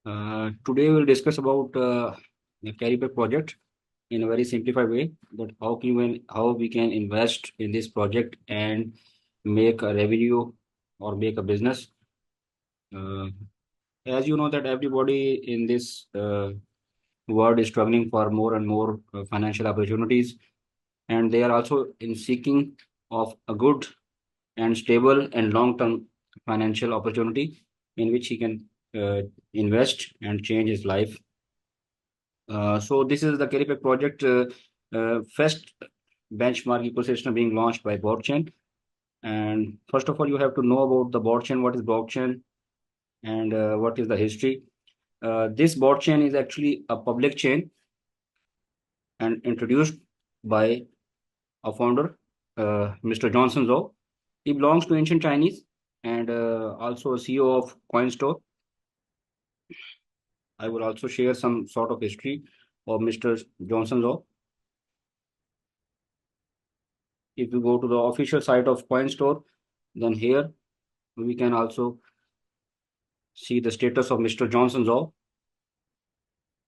Today we'll discuss about the Carypact project in a very simplified way. That how we can invest in this project and make a revenue or make a business. Uh, as you know that everybody in this world is struggling for more and more financial opportunities, and they are also in seeking of a good and stable and long-term financial opportunity in which he can invest and change his life. So this is the Carypact project first benchmark ecosystem being launched by Botchain. And first of all, you have to know about the Botchain, what is blockchain, and what is the history. This Botchain is actually a public chain and introduced by a founder, Mr. Johnson Zhou. He belongs to ancient Chinese and also a CEO of CoinStore. I will also share some sort of history of Mr. Johnson Zhou. If you go to the official site of CoinStore, then here we can also see the status of Mr. Johnson Zhou.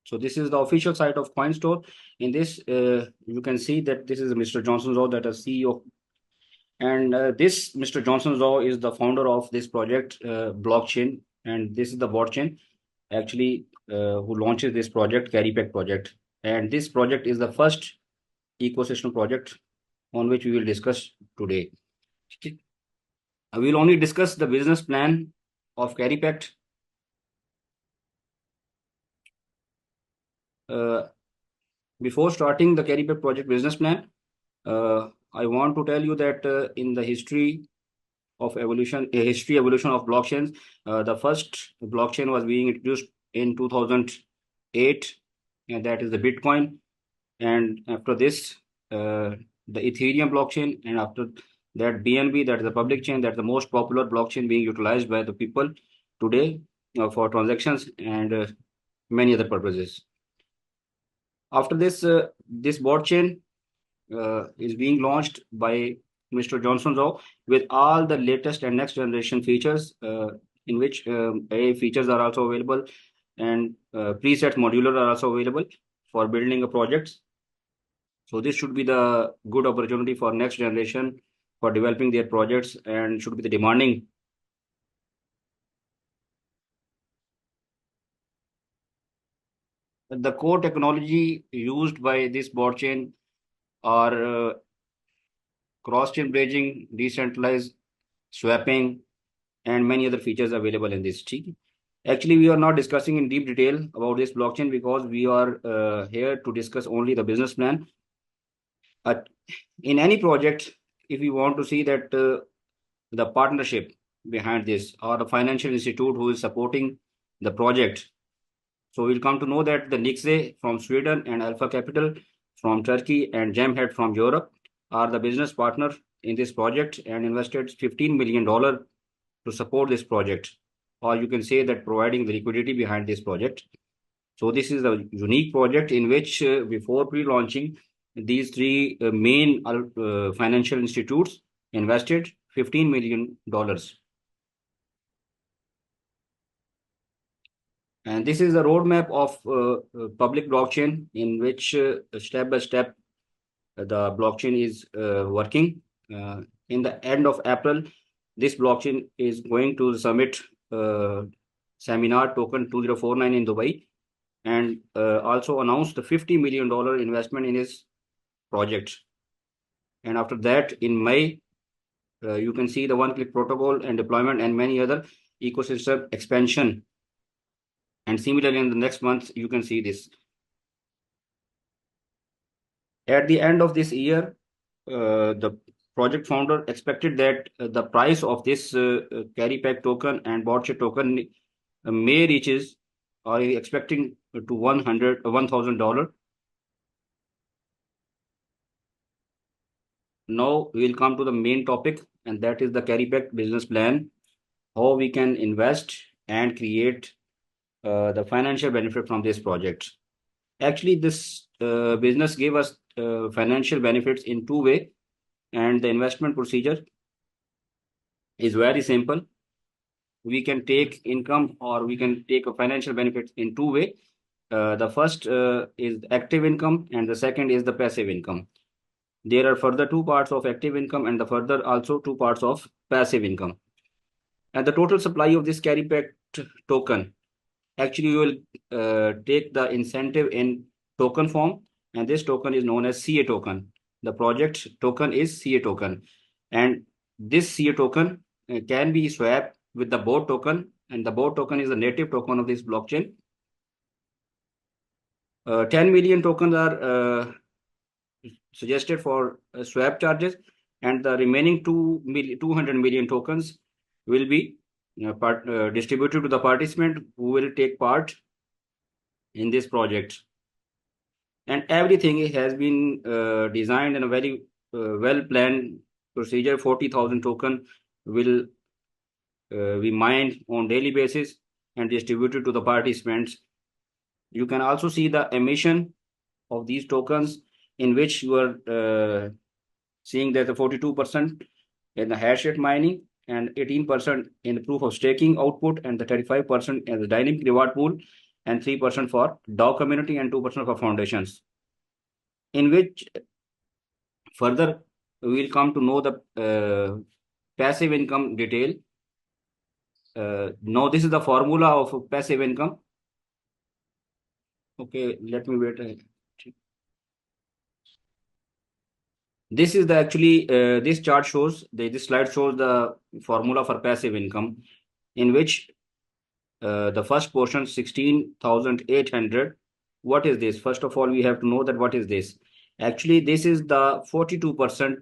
So this is the official site of CoinStore. In this, you can see that this is Mr. Johnson Zhou, that is CEO. And this Mr. Johnson Zhou is the founder of this project, blockchain. And this is the Botchain, actually, who launches this project, Carypact project. And this project is the first ecosystem project on which we will discuss today. We will only discuss the business plan of Carypact. Before starting the Carypact project business plan, I want to tell you that in the history of evolution of blockchains, the first blockchain was being introduced in 2008, and that is the Bitcoin. And after this, the Ethereum blockchain, and after that BNB, that is the public chain, that's the most popular blockchain being utilized by the people today for transactions and many other purposes. After this, this Botchain is being launched by Mr. Johnson Zhou with all the latest and next generation features, in which AI features are also available, and preset modular are also available for building a project. So this should be the good opportunity for next generation for developing their projects, and should be the demanding. The core technology used by this blockchain are cross-chain bridging, decentralized swapping, and many other features available in this tree. Actually, we are not discussing in deep detail about this blockchain because we are here to discuss only the business plan. In any project, if you want to see that the partnership behind this or the financial institute who is supporting the project, so we'll come to know that the Nixe from Sweden and Alpha Capital from Turkey and Gemhead from Europe are the business partner in this project and invested $15 million to support this project, or you can say that providing the liquidity behind this project. So this is a unique project in which before pre-launching, these three main financial institutes invested $15 million. And this is the roadmap of public blockchain in which step by step the blockchain is working. In the end of April, this blockchain is going to the summit seminar token 2049 in Dubai, and also announced the $50 million investment in his project. And after that, in May, you can see the one-click protocol and deployment and many other ecosystem expansion. And similarly, in the next month, you can see this. At the end of this year, the project founder expected that the price of this Carypact token and Botchain token may reaches, or expecting to $1,000. Now we'll come to the main topic, and that is the Carypact business plan, how we can invest and create the financial benefit from this project. Actually, this business gave us financial benefits in two ways, and the investment procedure is very simple. we can take income or we can take a financial benefit in two ways. The first is active income and the second is the passive income. There are further two parts of active income and the further also two parts of passive income. And the total supply of this Carypact token, actually you will take the incentive in token form, and this token is known as CA token. The project token is CA token, and this CA token can be swapped with the BOT token, and the BOT token is the native token of this blockchain. 10 million tokens are suggested for swap charges, and the remaining 200 million tokens will be distributed to the participant who will take part in this project. And everything has been designed in a very well planned procedure. 40,000 token will be mined on daily basis and distributed to the participants. You can also see the emission of these tokens, in which you are seeing that the 42% in the hash rate mining and 18% in the proof of staking output, and the 35% in the dynamic reward pool, and 3% for DAO community and 2% for foundations. In which further we will come to know the passive income detail. Now this is the formula of passive income. Okay, let me wait. This is the actually this chart shows this slide shows the formula for passive income, in which the first portion 16,800. What is this? First of all, we have to know that what is this. Actually, this is the 42%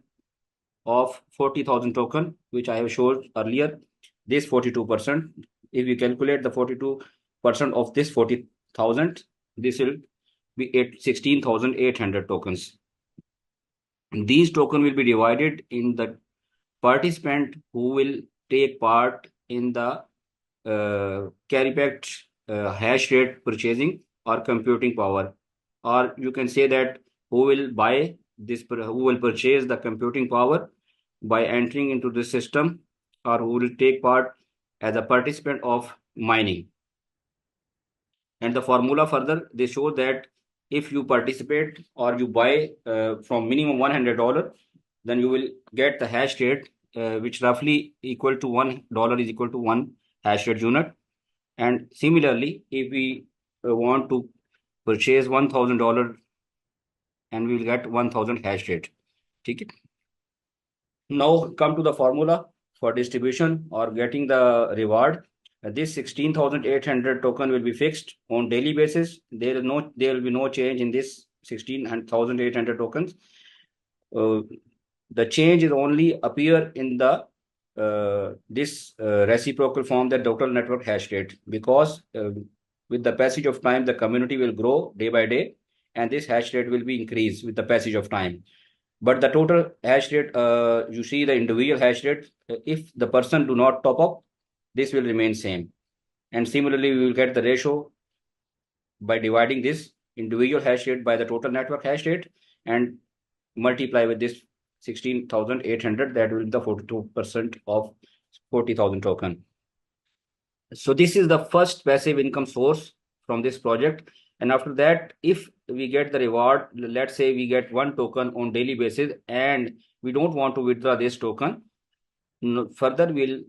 of 40,000 token, which I have showed earlier. This 42%, if we calculate the 42% of this 40,000, this will be 16,800 tokens. These tokens will be divided in the participant who will take part in the Carypact hash rate purchasing or computing power, or you can say that who will buy this, who will purchase the computing power by entering into the system, or who will take part as a participant of mining. And the formula further, they show that if you participate or you buy from minimum $100, then you will get the hash rate which roughly equal to $1 is equal to 1 hash rate unit. And similarly, if we want to purchase $1,000, and we will get 1,000 hash rate. Okay. Now come to the formula for distribution or getting the reward. This 16,800 token will be fixed on daily basis. There will be no change in this 16,800 tokens. The change is only appear in the this reciprocal form, the total network hash rate, because with the passage of time, the community will grow day by day, and this hash rate will be increased with the passage of time. But the total hash rate, you see the individual hash rate, if the person do not top up, this will remain same. And similarly, we will get the ratio by dividing this individual hash rate by the total network hash rate and multiply with this 16,800, that will be the 42% of 40,000 token. So this is the first passive income source from this project. And after that, if we get the reward, let's say we get one token on daily basis and we don't want to withdraw this token, further we'll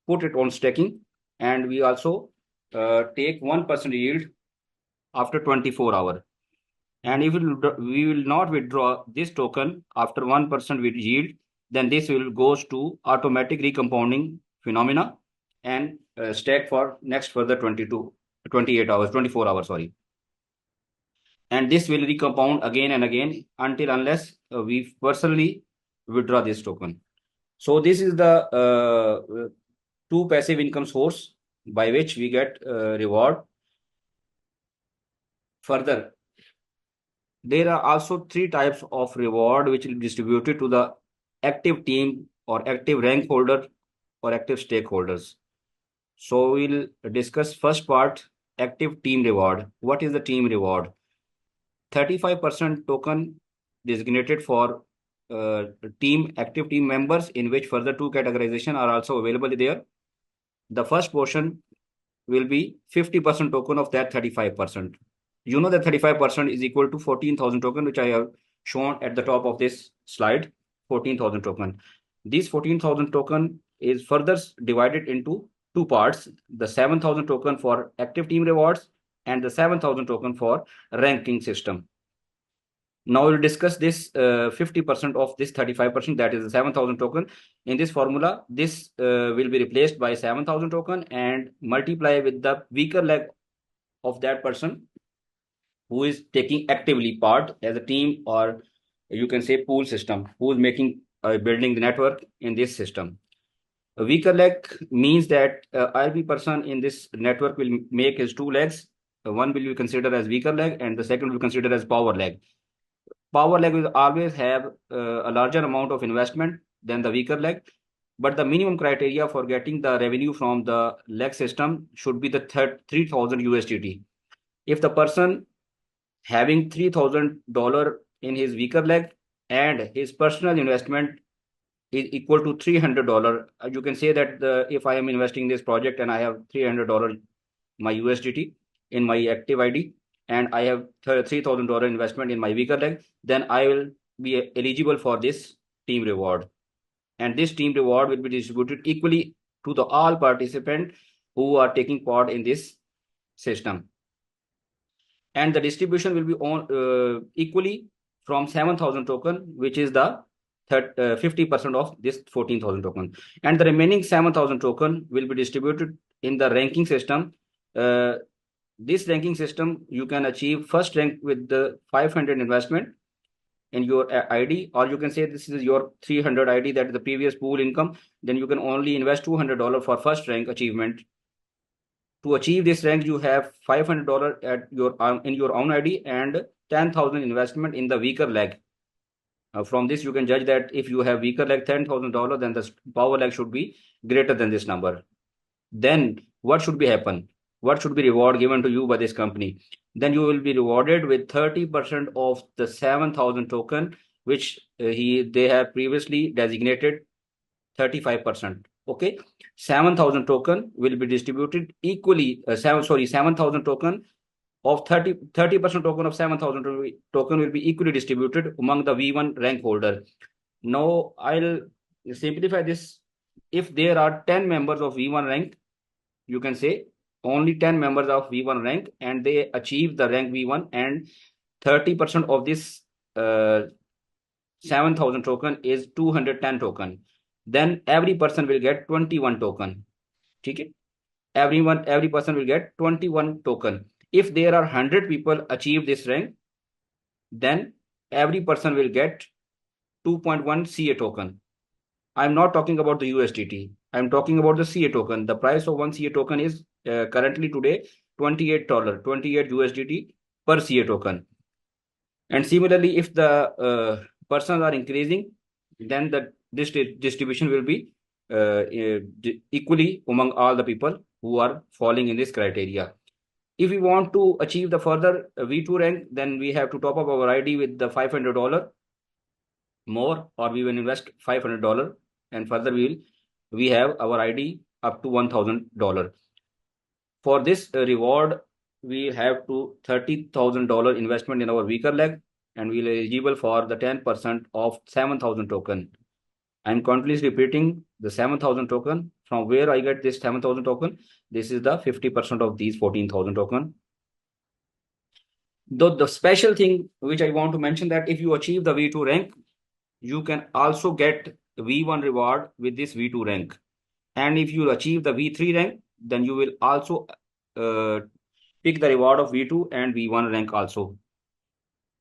put it on staking, and we also take 1% yield after 24 hours. And if we will not withdraw this token after 1% with yield, then this will goes to automatic recompounding phenomena and stack for next further 24 hours, sorry. And this will recompound again and again unless we personally withdraw this token. So this is the two passive income source by which we get reward. Further, there are also three types of reward which will be distributed to the active team or active rank holder or active stakeholders. So we'll discuss first part, active team reward. What is the team reward? 35% token designated for active team members, in which further two categorization are also available there. the first portion will be 50% token of that 35%. You know that 35% is equal to 14,000 token, which I have shown at the top of this slide, 14,000 token. This 14,000 token is further divided into two parts, the 7,000 token for active team rewards and the 7,000 token for ranking system. Now we'll discuss this 50% of this 35%, that is the 7,000 token. In this formula, this will be replaced by 7,000 token and multiply with the weaker leg of that person who is taking actively part as a team, or you can say pool system, who is making building the network in this system. A weaker leg means that every person in this network will make his two legs. One will be considered as weaker leg and the second will be considered as power leg. Power leg will always have a larger amount of investment than the weaker leg, but the minimum criteria for getting the revenue from the leg system should be the 3,000 USDT. If the person having $3,000 in his weaker leg and his personal investment is equal to $300, you can say that if I am investing in this project and I have $300 my USDT in my active ID and I have $3,000 investment in my weaker leg, then I will be eligible for this team reward. And this team reward will be distributed equally to the all participants who are taking part in this system. And the distribution will be on equally from 7,000 token, which is the 50% of this 14,000 token. And the remaining 7,000 token will be distributed in the ranking system. This ranking system, you can achieve first rank with the 500 investment in your ID, or you can say this is your 300 ID, that is the previous pool income. Then you can only invest $200 for first rank achievement. To achieve this rank, you have $500 at your in your own ID and 10,000 investment in the weaker leg. From this, you can judge that if you have weaker leg $10,000, then the power leg should be greater than this number. Then what should be happen? What should be reward given to you by this company? Then you will be rewarded with 30% of the 7,000 token, which they have previously designated 35%. Okay, 7,000 token will be distributed equally. 7,000 token of 30% token of 7,000 token will be equally distributed among the V1 rank holder. Now I'll simplify this. If there are 10 members of V1 rank, you can say only 10 members of V1 rank and they achieve the rank V1, and 30% of this 7,000 token is 210 token. Then every person will get 21 token. Okay? Every person will get 21 token. If there are 100 people achieve this rank, then every person will get 2.1 CA token. I'm not talking about the USDT. I'm talking about the CA token. The price of one CA token is currently today $28, 28 USDT per CA token. And similarly, if the persons are increasing, then this distribution will be equally among all the people who are falling in this criteria. If we want to achieve the further V2 rank, then we have to top up our ID with the $500 more, or we will invest $500 and further we have our ID up to $1,000. For this reward, we have to $30,000 investment in our weaker leg, and we will eligible for the 10% of 7,000 token. I'm continuously repeating the 7,000 token. From where I get this 7,000 token? This is the 50% of these 14,000 token. Though the special thing which I want to mention, that if you achieve the V2 rank, you can also get V1 reward with this V2 rank. And if you achieve the V3 rank, then you will also pick the reward of V2 and V1 rank also.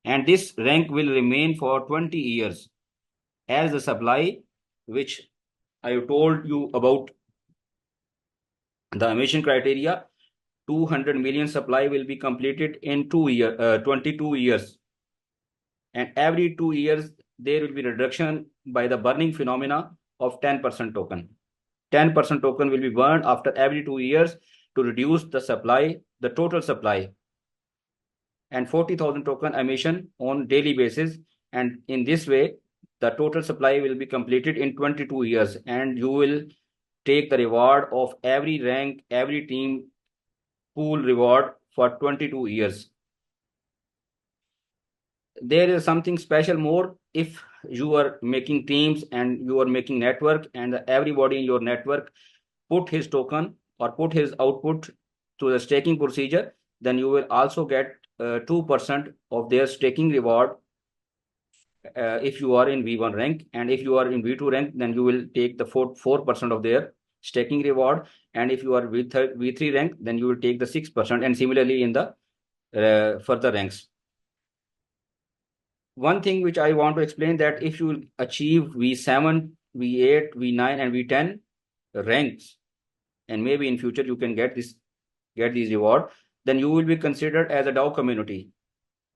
And this rank will remain for 20 years as the supply, which I told you about the emission criteria. 200 million supply will be completed in 22 years. And every 2 years, there will be reduction by the burning phenomena of 10% token. 10% token will be burned after every 2 years to reduce the supply, the total supply. And 40,000 token emission on daily basis. And in this way, the total supply will be completed in 22 years, and you will take the reward of every rank, every team pool reward for 22 years. There is something special more if you are making teams and you are making network, and everybody in your network put his token or put his output to the staking procedure, then you will also get 2% of their staking reward if you are in V1 rank, and if you are in V2 rank, then you will take the 4% of their staking reward, and if you are V3 rank, then you will take the 6%, and similarly in the further ranks. One thing which I want to explain, that if you achieve V7, V8, V9, and V10 ranks, and maybe in future you can get these reward, then you will be considered as a DAO community.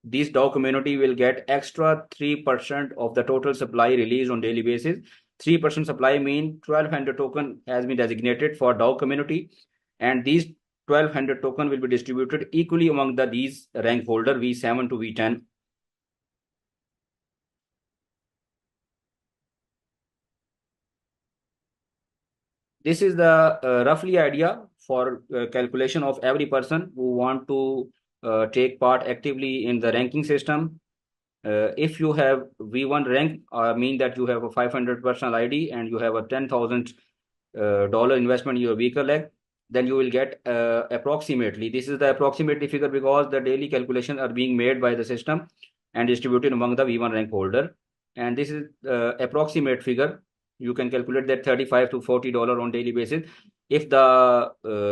This DAO community will get extra 3% of the total supply released on daily basis. 3% supply mean 1200 token has been designated for DAO community, and these 1200 token will be distributed equally among these rank holder V7 to V10. This is the roughly idea for calculation of every person who want to take part actively in the ranking system. If you have V1 rank, mean that you have a 500 personal ID and you have a $10,000 investment in your vehicle leg, then you will get approximately, this is the approximately figure because the daily calculations are being made by the system and distributed among the V1 rank holder. And this is approximate figure. You can calculate that $35 to $40 on daily basis. If the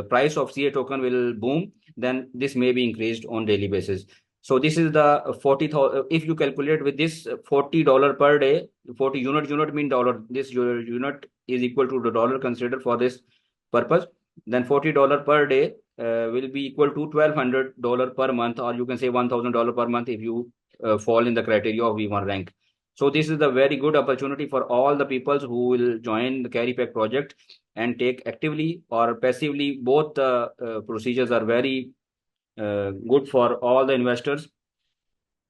price of CA token will boom, then this may be increased on daily basis. So this is the 40,000. If you calculate with this $40 per day, 40 unit mean dollar. This unit is equal to the dollar considered for this purpose. Then $40 per day will be equal to $1,200 per month, or you can say $1,000 per month if you fall in the criteria of V1 rank. So this is a very good opportunity for all the people who will join the Carypact project and take actively or passively. Both the procedures are very good for all the investors.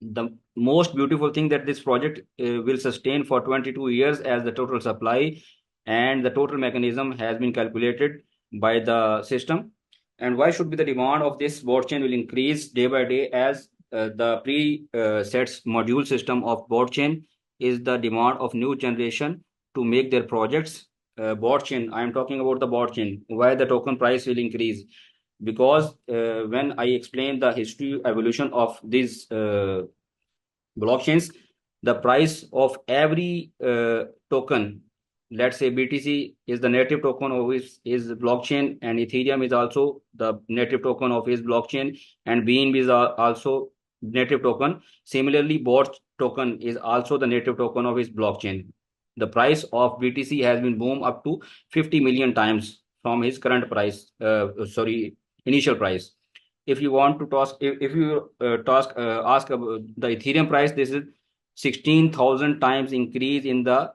The most beautiful thing that this project will sustain for 22 years as the total supply, and the total mechanism has been calculated by the system. And why should be the demand of this Botchain will increase day by day, as the pre-sets module system of Botchain is the demand of new generation to make their projects. Botchain, I am talking about the Botchain. Why the token price will increase? Because when I explain the history evolution of these blockchains, the price of every token, let's say BTC is the native token of his blockchain, and Ethereum is also the native token of his blockchain, and BNB is also native token. Similarly, BOT token is also the native token of his blockchain. The price of BTC has been boomed up to 50 million times from his current price, initial price. If you want to ask about the Ethereum price, this is 16,000 times increase in the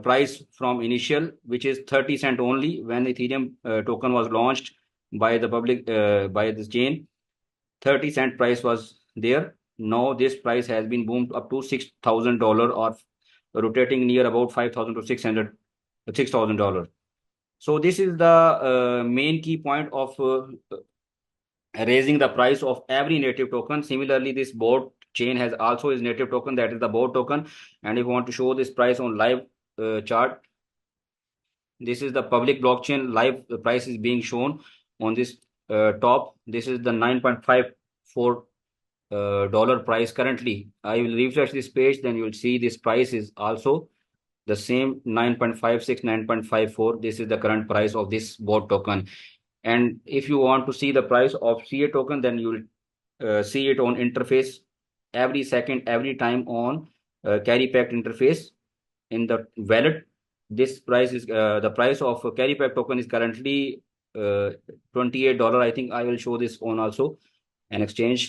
price from initial, which is 30 cent only when Ethereum token was launched by the public by this chain. 30 cent price was there. Now this price has been boomed up to $6,000, or rotating near about 5,000 to $6,000. So this is the main key point of raising the price of every native token. Similarly, this BOT chain has also its native token, that is the BOT token. And if you want to show this price on live chart, this is the public blockchain live price is being shown on this top. This is the $9.54 dollar price currently. I will refresh this page, then you will see this price is also the same 9.56, 9.54. This is the current price of this BOT token. And if you want to see the price of CA token, then you will see it on interface every second, every time on Carypact interface in the wallet. This price is the price of Carypact token is currently $28. I think I will show this on also an exchange.